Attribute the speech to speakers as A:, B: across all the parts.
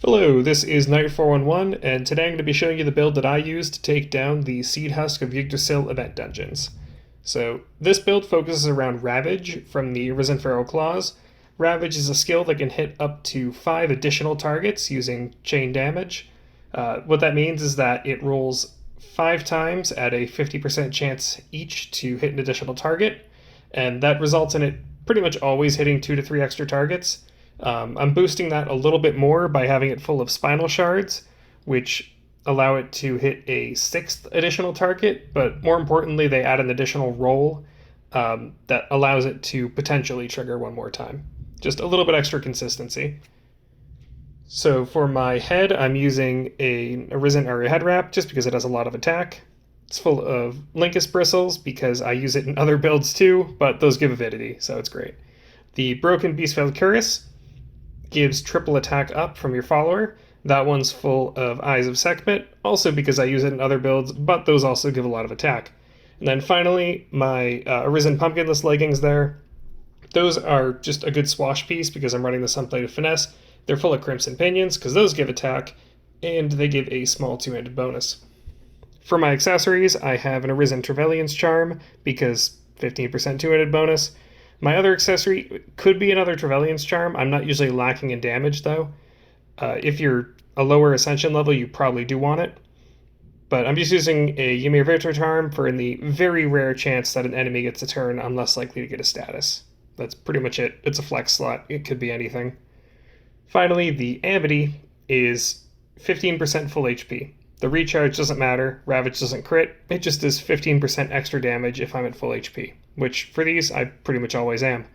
A: Hello, this is Knight411, and today I'm going to be showing you the build that I used to take down the Seedhusk of Yggdrasil Event Dungeons. So, this build focuses around Ravage from the Risen Feral Claws. Ravage is a skill that can hit up to 5 additional targets using chain damage. What that means is that it rolls 5 times at a 50% chance each to hit an additional target, and that results in it pretty much always hitting 2 to 3 extra targets. I'm boosting that a little bit more by having it full of spinal shards, which allow it to hit a 6th additional target, but more importantly, they add an additional roll that allows it to potentially trigger one more time. Just a little bit extra consistency. So for my head, I'm using a Arisen Area head wrap just because it has a lot of attack. It's full of Linkus bristles because I use it in other builds too, but those give avidity, so it's great. The Broken Beast Valkyrus gives triple attack up from your follower. That one's full of Eyes of Sekhmet, also because I use it in other builds, but those also give a lot of attack. And then finally, my Arisen Pumpkinless leggings there. Those are just a good swash piece because I'm running the Sunplated Finesse. They're full of Crimson Pinions because those give attack, and they give a small two-handed bonus. For my accessories, I have an Arisen Trevelyan's Charm because 15% two-handed bonus. My other accessory could be another Trevelyan's Charm. I'm not usually lacking in damage, though. If you're a lower Ascension level, you probably do want it. But I'm just using a Ymir Victor Charm for in the very rare chance that an enemy gets a turn, I'm less likely to get a status. That's pretty much it. It's a flex slot. It could be anything. Finally, the Amity is 15% full HP. The recharge doesn't matter. Ravage doesn't crit. It just does 15% extra damage if I'm at full HP, which for these I pretty much always am.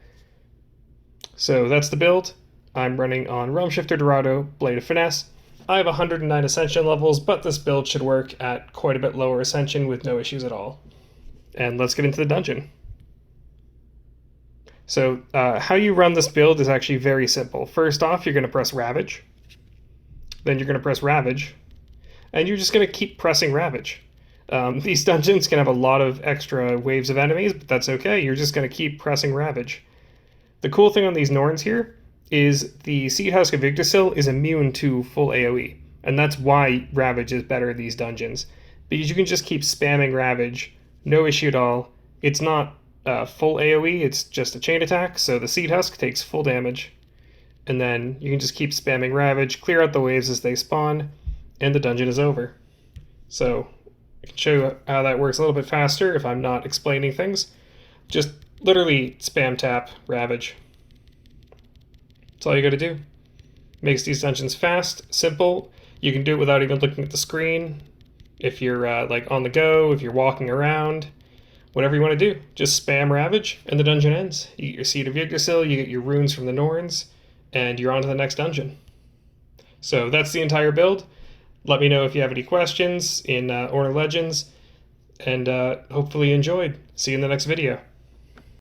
A: So that's the build. I'm running on Realmshifter Dorado, Blade of Finesse. I have 109 Ascension levels, but this build should work at quite a bit lower Ascension with no issues at all. And let's get into the dungeon. So how you run this build is actually very simple. First off, you're going to press Ravage. Then you're going to press Ravage. And you're just going to keep pressing Ravage. These dungeons can have a lot of extra waves of enemies, but that's okay. You're just going to keep pressing Ravage. The cool thing on these Norns here is the Seedhusk of Yggdrasil is immune to full AoE, and that's why Ravage is better in these dungeons, because you can just keep spamming Ravage, no issue at all. It's not full AoE, it's just a chain attack, so the Seedhusk takes full damage, and then you can just keep spamming Ravage, clear out the waves as they spawn, and the dungeon is over. So I can show you how that works a little bit faster if I'm not explaining things. Just literally spam tap Ravage. That's all you gotta do. Makes these dungeons fast, simple. You can do it without even looking at the screen. If you're like on the go, if you're walking around, whatever you want to do, just spam Ravage and the dungeon ends. You get your Seed of Yggdrasil, you get your runes from the Norns, and you're on to the next dungeon. So that's the entire build. Let me know if you have any questions in Orna Legends, and hopefully you enjoyed. See you in the next video.